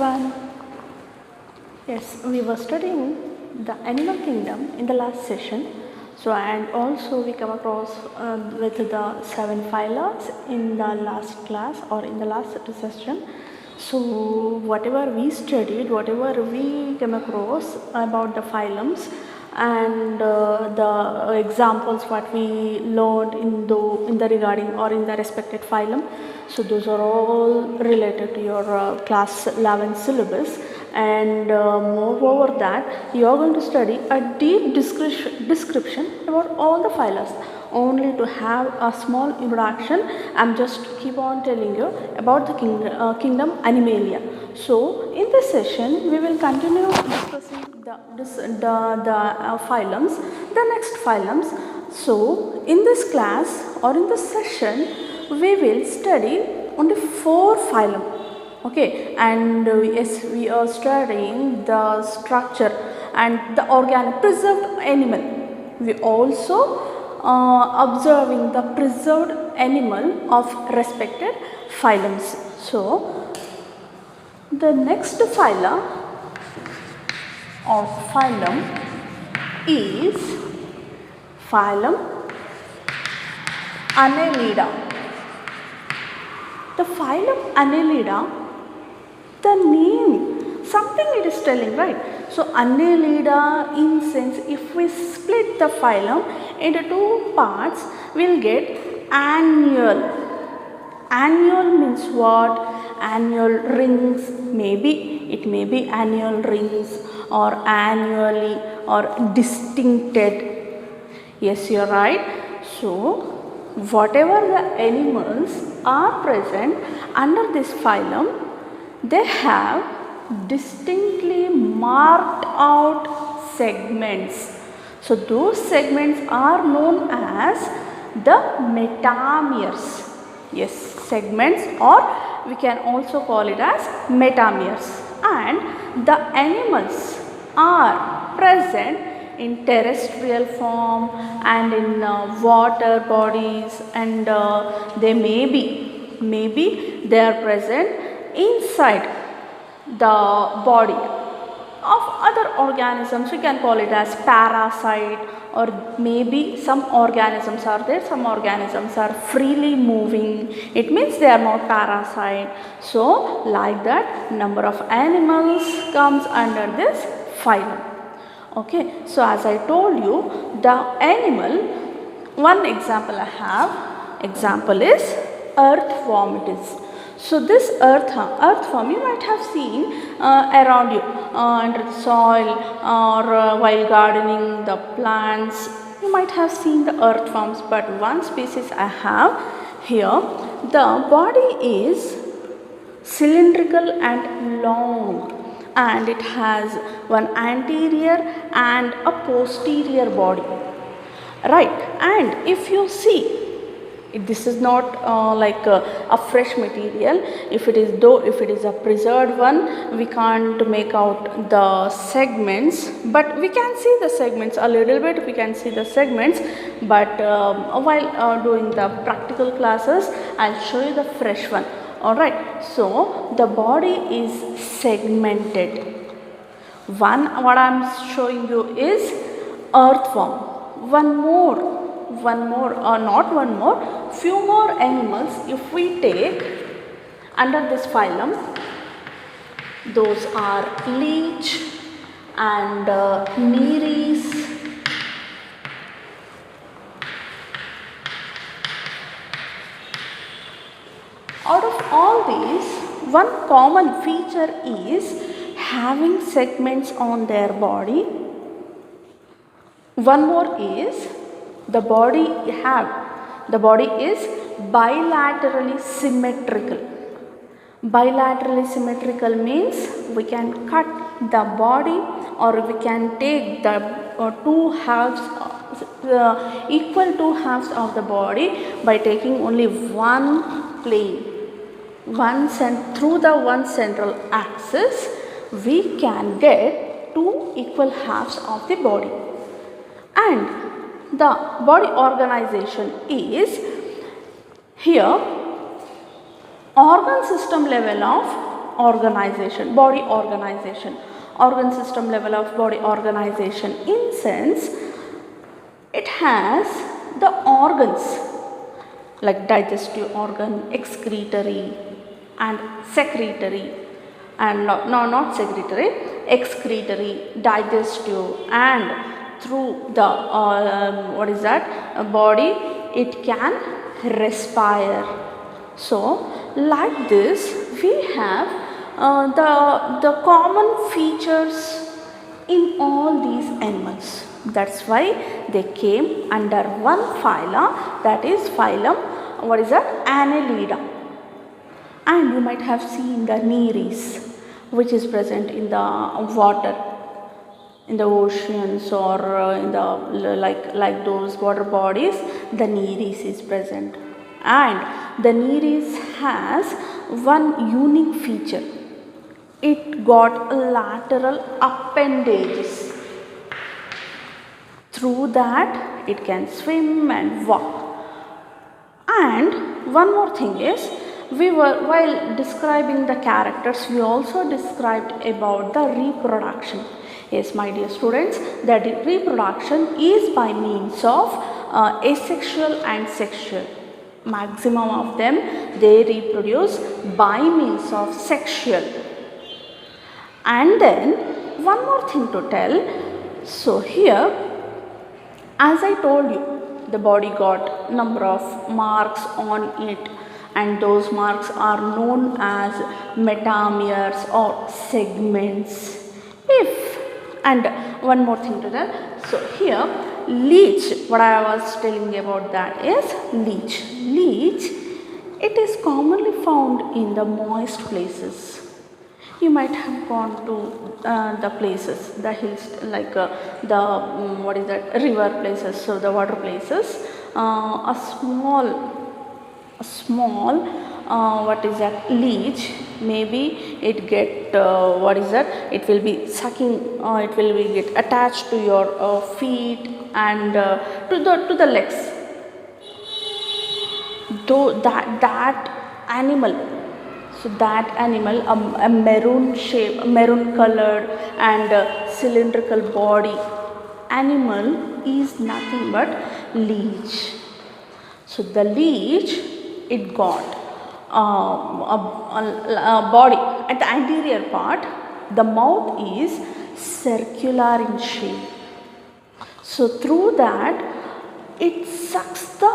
everyone. Yes, we were studying the animal kingdom in the last session. So, and also we come across with the 7 phyla in the last class or in the last session. So, whatever we studied, whatever we came across about the phylums and the examples what we learned in the regarding or in the respected phylum. So, those are all related to your class 11 syllabus, and moreover that you are going to study a deep description about all the phyla. Only to have a small introduction, I am just keep on telling you about the kingdom Animalia. So, in this session we will continue discussing the phylums, the next phylums. So, in this class or in this session we will study only 4 phylum. Okay, and yes, we are studying the structure and the organic preserved animal. We also observing the preserved animal of respected phylums. So, the next phyla or phylum is phylum Annelida. The phylum Annelida, the name, something it is telling, right? So, Annelida, in sense, if we split the phylum into 2 parts, we will get annual. Annual means what? Annual rings, maybe it may be annual rings or annually or distincted. Yes, you are right. So, whatever the animals are present under this phylum, they have distinctly marked out segments. So, those segments are known as the metameres. Yes, segments, or we can also call it as metameres. And the animals are present in terrestrial form and in water bodies, and they maybe they are present inside the body of other organisms. We can call it as parasite, or maybe some organisms are there, some organisms are freely moving, it means they are not parasite. So, like that, number of animals comes under this phylum. Okay, so as I told you, the animal, one example I have, example is earthworm it is. So, this earthworm you might have seen around you under the soil, or while gardening the plants, you might have seen the earthworms. But one species I have here, the body is cylindrical and long, and it has one anterior and a posterior body, right? And if you see, this is not like a fresh material. If it is a preserved one, we can't make out the segments, but we can see the segments a little bit. We can see the segments, but while doing the practical classes, I'll show you the fresh one. Alright, so the body is segmented. One, what I am showing you is earthworm. One more, or not one more, few more animals if we take under this phylum. Those are leech and nereis, out of all these, one common feature is having segments on their body. One more is the body is bilaterally symmetrical. Bilaterally symmetrical means we can cut the body, or we can take the equal two halves of the body by taking only one plane. Through the one central axis, we can get 2 equal halves of the body. And the body organization is here organ system level of organization, body organization, organ system level of body organization. In sense, it has the organs like digestive organ, excretory and secretory, and not secretory, excretory, digestive, and through the body it can respire. So like this we have the common features in all these animals. That's why they came under one phyla, that is phylum Annelida. And you might have seen the Nereis, which is present in the water, in the oceans, or in the like those water bodies. The Nereis is present, and the Nereis has one unique feature. It got lateral appendages. Through that it can swim and walk. And one more thing is, while describing the characters, we also described about the reproduction. Yes, my dear students, that reproduction is by means of asexual and sexual. Maximum of them, they reproduce by means of sexual. And then one more thing to tell. So here, as I told you, the body got number of marks on it, and those marks are known as metameres or segments. And one more thing to tell. So here, leech, what I was telling you about, that is leech. Leech, it is commonly found in the moist places. You might have gone to the places, the hills, like river places, so the water places. A small leech, maybe it get it will be sucking, it will be get attached to your feet and to the legs. Though that animal, so that animal, a maroon shape, maroon colored and cylindrical body animal is nothing but leech. So the leech, it got a body at the anterior part. The mouth is circular in shape. So through that it sucks the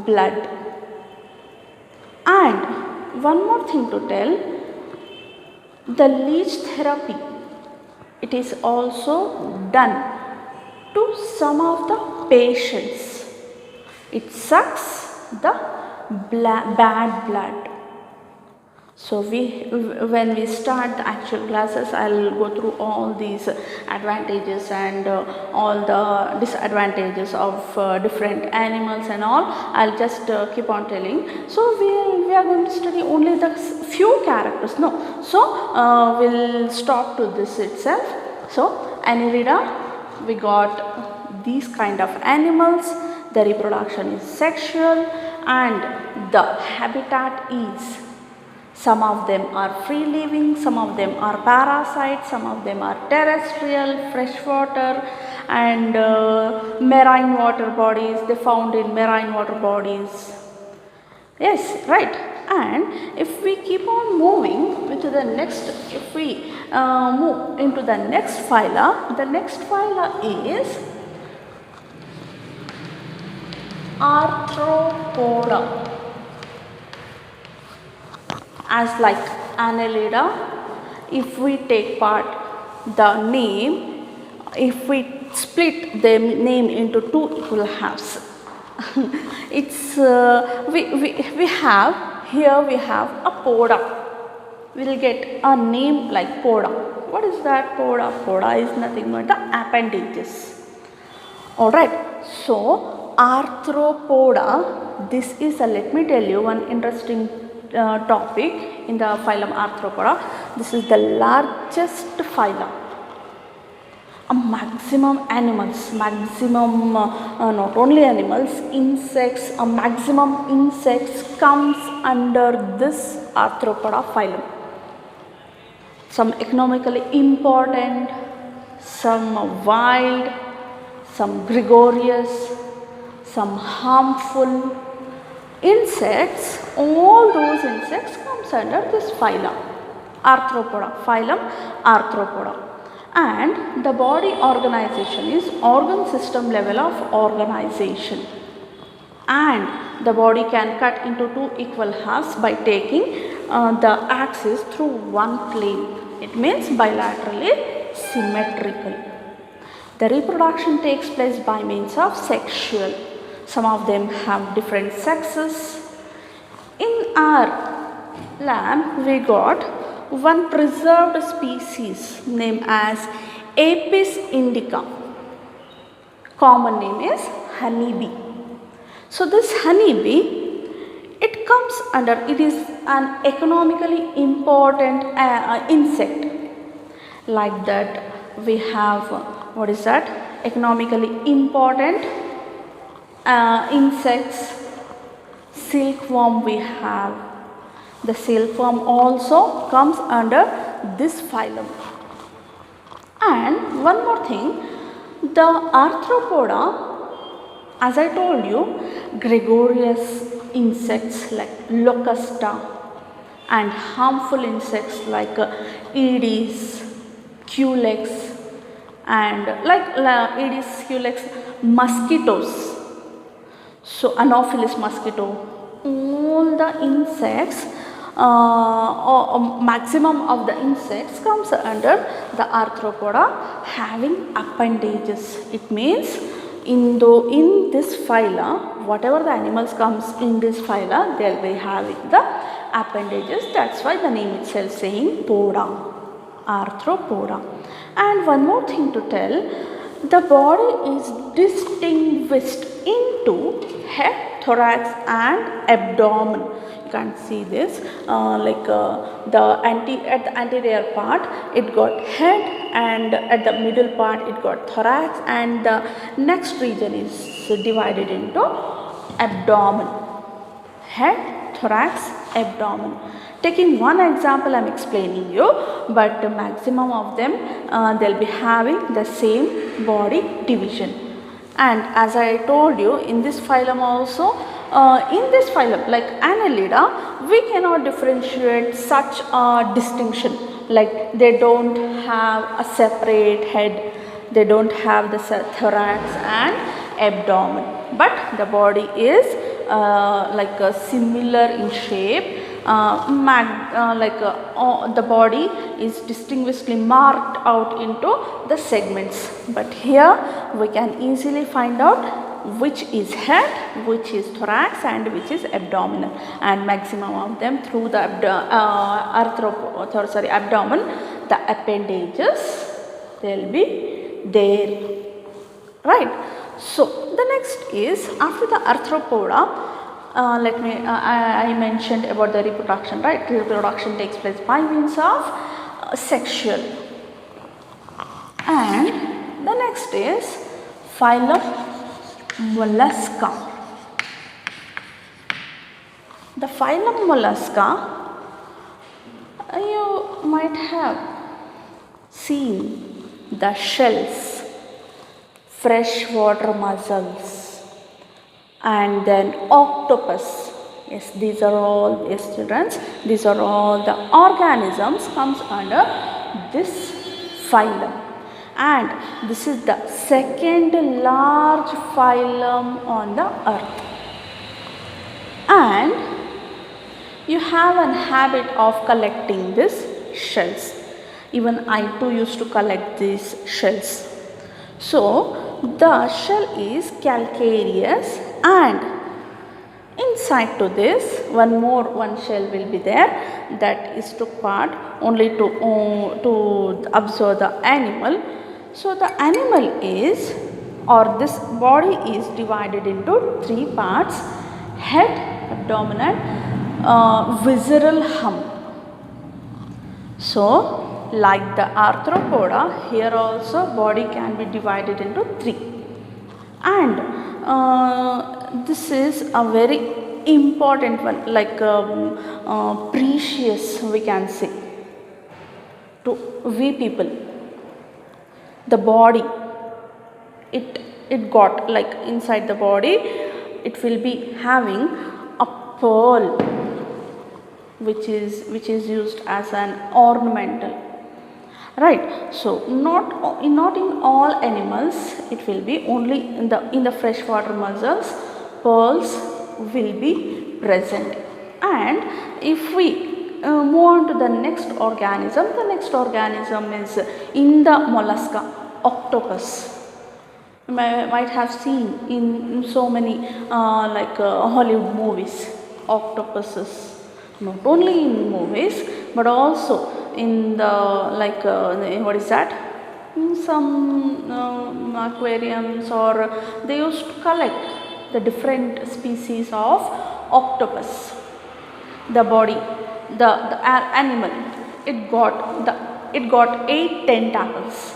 blood. And one more thing to tell, the leech therapy, it is also done to some of the patients. It sucks the bad blood. So when we start the actual classes, I'll go through all these advantages and all the disadvantages of different animals and all. I'll just keep on telling. So we are going to study only the few characters. No, so we'll stop to this itself. So Annelida, we got these kind of animals. The reproduction is sexual, and the habitat is, some of them are free living, some of them are parasites, some of them are terrestrial, freshwater and marine water bodies. They found in marine water bodies. Yes, right. And if we keep on moving into the next, if we move into the next phyla, the next phyla is Arthropoda. As like Annelida, if we take part the name, if we split the name into two equal halves, it's we have here, we have a poda. We will get a name like poda. What is that poda? Poda is nothing but the appendages. Alright, so Arthropoda, this is let me tell you one interesting topic in the phylum Arthropoda. This is the largest phylum. A maximum animals, maximum not only animals, insects, a maximum insects comes under this Arthropoda phylum. some economically important, some wild, some gregarious, some harmful insects. All those insects comes under this phylum Arthropoda. And the body organization is organ system level of organization, and the body can cut into two equal halves by taking the axis through one plane. It means bilaterally symmetrical. The reproduction takes place by means of sexual. Some of them have different sexes. In our lab, we got one preserved species named as Apis indica. Common name is honeybee. So this honeybee, it comes under, it is an economically important insect. Like that, we have, what is that? Economically important insects. Silkworm we have. The silkworm also comes under this phylum. And one more thing, the arthropoda, as I told you, gregarious insects like Locusta and harmful insects like Aedes, Culex, and like Aedes, Culex, mosquitoes. So Anopheles mosquito, all the insects, or maximum of the insects comes under the arthropoda having appendages. It means in this phyla, whatever the animals comes in this phyla, they will be having the appendages. That's why the name itself saying poda, arthropoda. And one more thing to tell, the body is distinguished into head, thorax and abdomen. You can see this at the anterior part it got head, and at the middle part it got thorax, and the next region is divided into abdomen. Head, thorax, abdomen. Taking one example I am explaining you, but the maximum of them they will be having the same body division. And as I told you, in this phylum also, in this phylum like Annelida, we cannot differentiate such a distinction, like they don't have a separate head, they don't have the thorax and abdomen, but the body is similar in shape. The body is distinguishedly marked out into the segments, but here we can easily find out which is head, which is thorax and which is abdominal, and maximum of them through the abdomen, the appendages they will be there, right. So the next is, after the arthropoda, I mentioned about the reproduction, right? Reproduction takes place by means of sexual. And the next is phylum Mollusca. The phylum Mollusca, you might have seen the shells, freshwater mussels, and then octopus. Yes, these are all, yes children, these are all the organisms comes under this phylum, and this is the second large phylum on the earth. And you have a habit of collecting these shells. Even I too used to collect these shells. So the shell is calcareous, and inside to this one shell will be there, that is to part only to observe the animal. So the animal is, or this body is divided into three parts: head, abdomen and visceral hump. So like the arthropoda, here also body can be divided into three, and this is a very important one, like precious we can say. to we people, the body, it got like inside the body it will be having a pearl which is used as an ornamental, right? So not in all animals it will be, only in the freshwater mussels pearls will be present. And if we move on to the next organism is in the mollusca, octopus. You might have seen in so many Hollywood movies, octopuses, not only in movies but also in the what is that, in some aquariums, or they used to collect the different species of octopus. The body, the animal, it got 8 tentacles,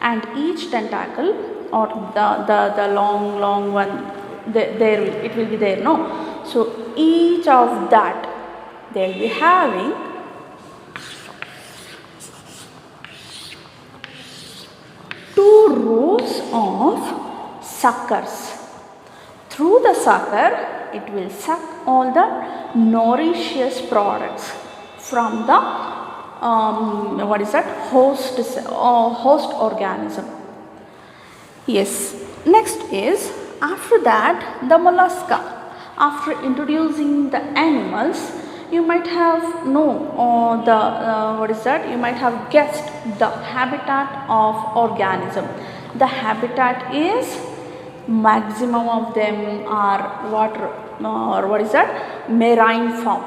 and each tentacle, or the long one, it will be there, no? So each of that they will be having two rows of suckers. Through the sucker it will suck all the nourishous products from the host organism. Yes, next is, after that, the mollusca. After introducing the animals, you might have you might have guessed the habitat of organism. The habitat is, maximum of them are water, or marine form.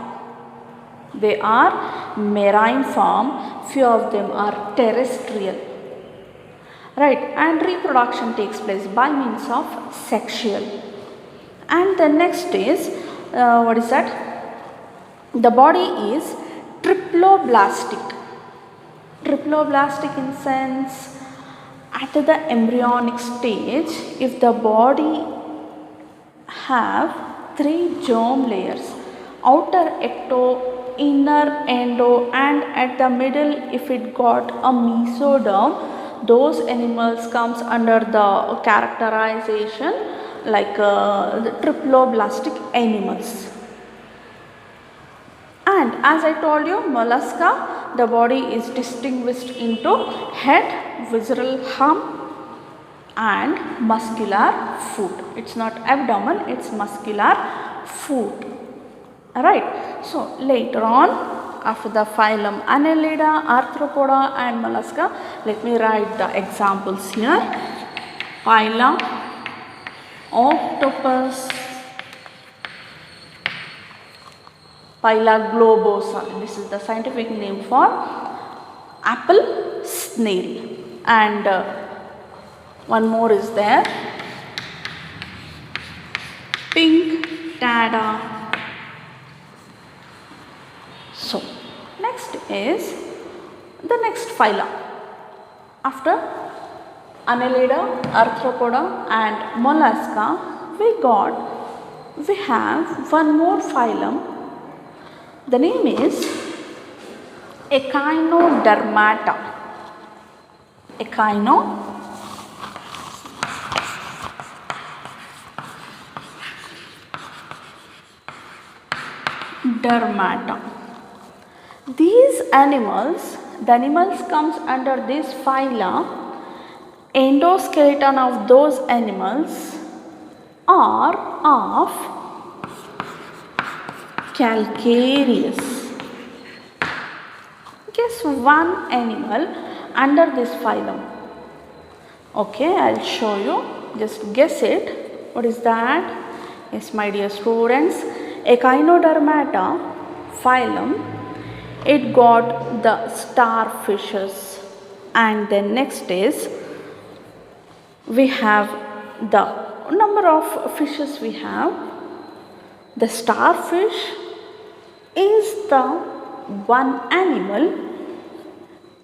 They are marine form, few of them are terrestrial, right? And reproduction takes place by means of sexual. And the next is the body is triploblastic. Triploblastic in sense, at the embryonic stage, if the body have 3 germ layers, outer ecto, inner endo, and at the middle if it got a mesoderm, those animals comes under the characterization like the triploblastic animals. And as I told you, mollusca, the body is distinguished into head, visceral hump, and muscular foot. It's not abdomen, it's muscular foot. Alright, so later on, after the phylum Annelida, Arthropoda and mollusca, let me write the examples here. Phylum Octopus, Phyla globosa, this is the scientific name for apple snail. And one more is there, pink tada. So next is the next phyla. After Annelida, Arthropoda and mollusca, we have one more phylum. The name is Echinodermata. Echinodermata. These animals, the animals comes under this phyla. Endoskeleton of those animals are of calcareous. Guess one animal under this phylum. Okay, I'll show you. Just guess it. What is that? Yes, my dear students, Echinodermata phylum, it got the starfishes. And then next is, we have the number of fishes we have. The starfish is the one animal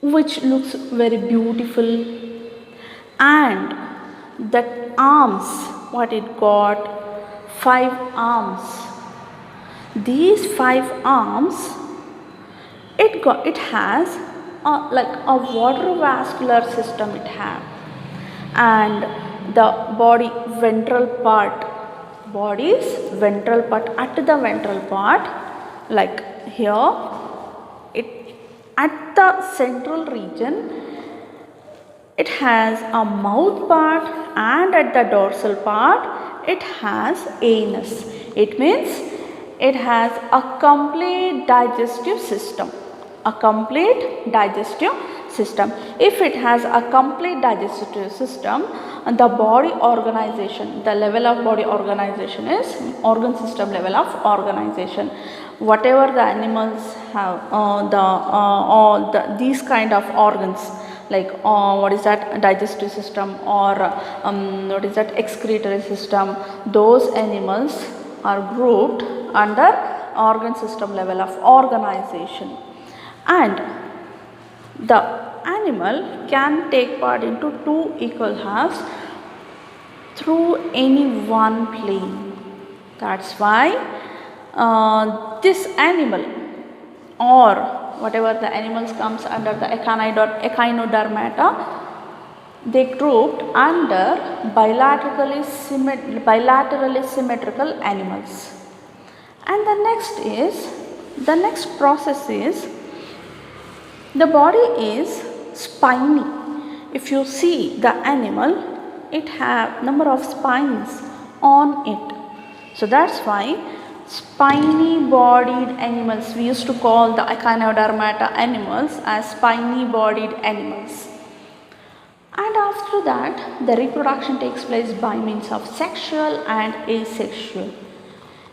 which looks very beautiful, and that arms, what it got, 5 arms. These 5 arms, it has like a water vascular system it have, and the body ventral part, body's ventral part, at the ventral part, like here, it at the central region it has a mouth part, and at the dorsal part it has anus. It means it has a complete digestive system. A complete digestive system. If it has a complete digestive system, the body organization, the level of body organization is organ system level of organization. Whatever the animals have, all these kind of organs, like what is that, digestive system, or what is that, excretory system, those animals are grouped under organ system level of organization. And the animal can take part into two equal halves through any one plane. That's why this animal, or whatever the animals comes under the echinodermata, they grouped under bilaterally symmetrical animals. And the next process is, the body is spiny. If you see the animal, it have number of spines on it. So that's why spiny bodied animals, we used to call the echinodermata animals as spiny bodied animals. And after that, the reproduction takes place by means of sexual and asexual.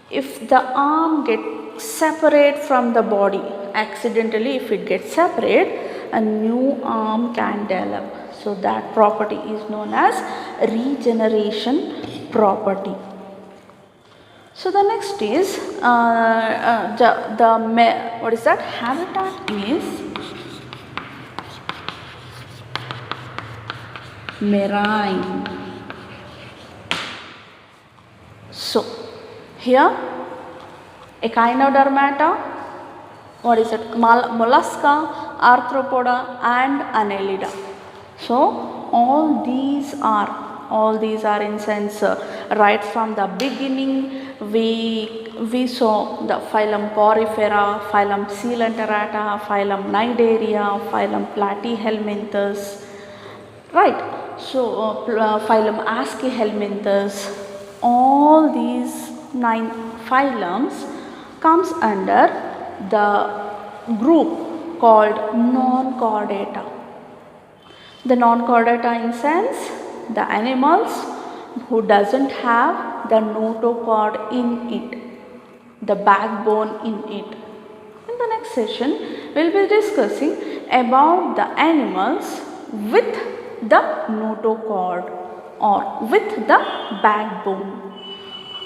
If the arm gets separate from the body, accidentally if it gets separate, a new arm can develop. So that property is known as regeneration property. So the next is what is that? Habitat is marine. So here echinodermata, what is it? Mollusca, arthropoda, and annelida. So all these are in sense right from the beginning. We saw the phylum Porifera, phylum Coelenterata, phylum Cnidaria, phylum Platyhelminthes, right? So phylum Aschelminthes. All these 9 phylums comes under the group called non-chordata. The non-chordata in sense, the animals who doesn't have the notochord in it, the backbone in it. In the next session, we will be discussing about the animals with the notochord or with the backbone.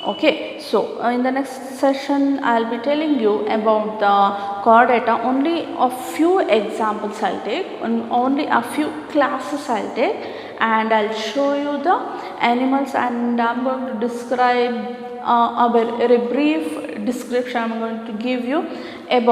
Okay, so in the next session I will be telling you about the chordata. Only a few examples I will take, only a few classes I will take, and I will show you the animals, and I am going to describe a very brief description I am going to give you about